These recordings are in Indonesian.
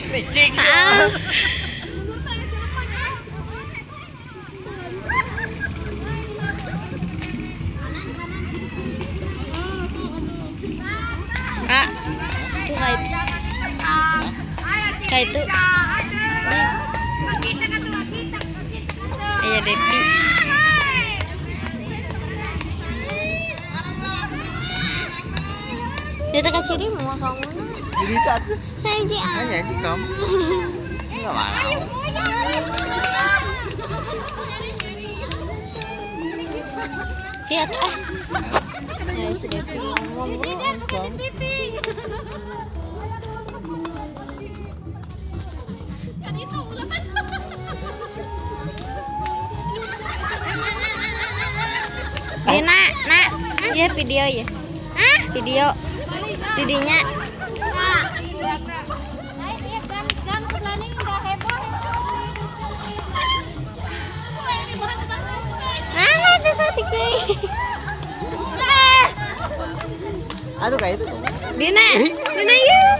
Licik. Kak, itu kayak itu. Iya Depi. Dia tak ciri mau kamu. Jadi satu. Thank you. Hanya di kamu. Enggak mau. Lihat Ya sudah ngomong bro. Nak, ya video ya. Video. Didinya. Ada satu Aduh kayak itu. Dina yuk.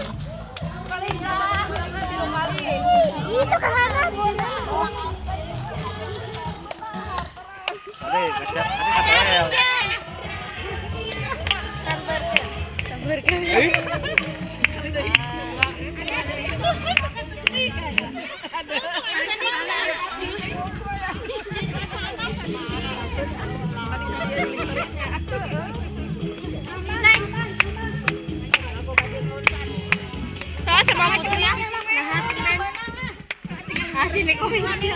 Itu kemana? Ada kecap, ada KTL. Sambarkan. Soalnya sama putri sini komisi.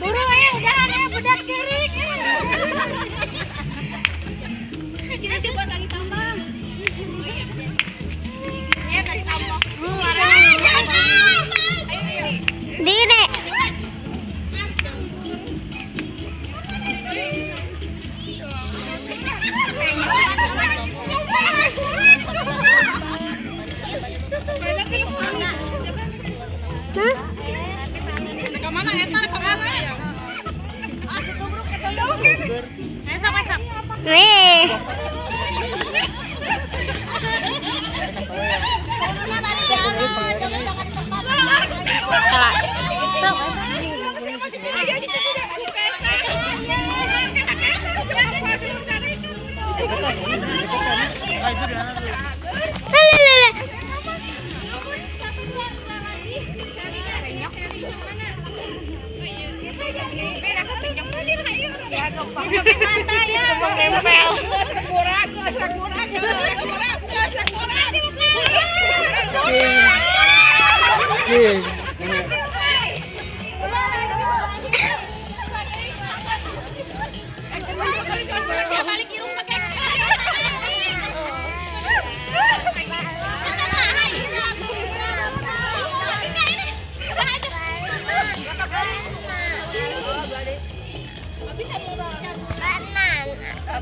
Buru ya, jangan ya budak kiri. Sini dibuat lagi tambang. Ya tadi tambang. Dine. Kemana etar kemana? Situ bro ke sana. Esok. Nih.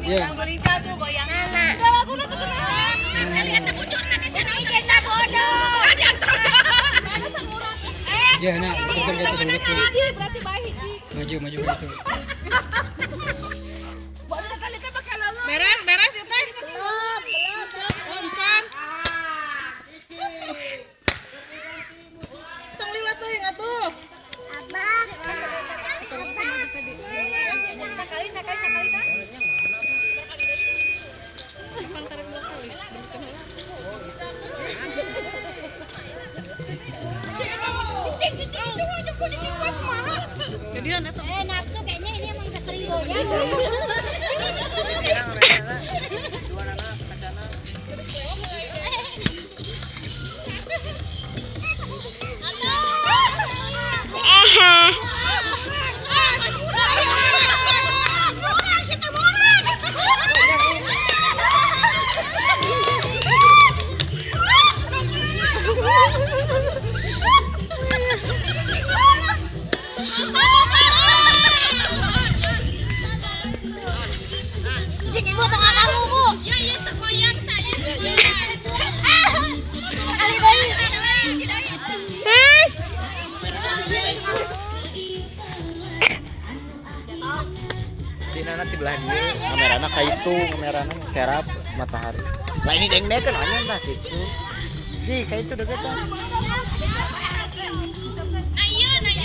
Yang berita tuh goyang. Aku udah kekenangan. Saya lihat bujurnya di sini. Kita bodoh. ya nak, betul gitu. Berarti baik. Maju begitu. Beres itu teh. Belum. Punten. Tong liwat tuh yang atuh. Abah. Sekali kan? Nafsu kayaknya ini emang kesering goyang. Ibu tengah kamu bu. belah dia. Kamerana kaitu, kamerana serap matahari. Lah ini deng-deng kan anya lah gitu. Di kaitu deketan. Nah iya mana?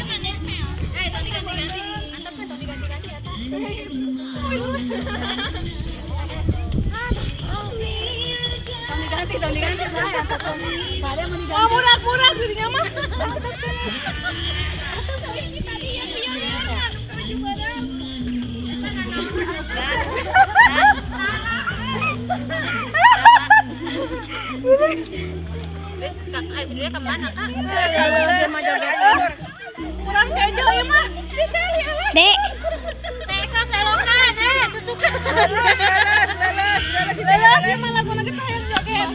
Tong diganti-ganti. Antep tong diganti-ganti atuh. Tong diganti lah atuh tong. Kada mau diganti. Oh, murah-murah dirinya mah. Sebenarnya kemana kak? Dia mau joget. Kurang kejo ya mah. Dek. Teka selokan, sesuka. Beres. Emang lagu lagi tayang joget.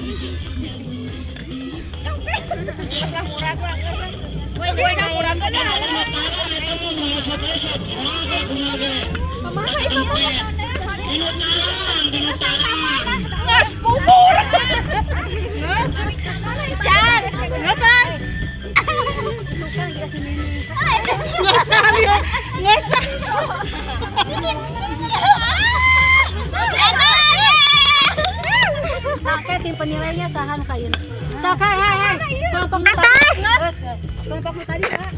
Murah-murah lah. Woi, murah kan. Kemana itu mah? Ngas bubur. Ngecar. Bukan dikasih mini. Ngecar ya. Ngecar. Oke, tim penilainya sahan kain. Sok, hai. Kelompok tadi. Kelompok tadi, Kak.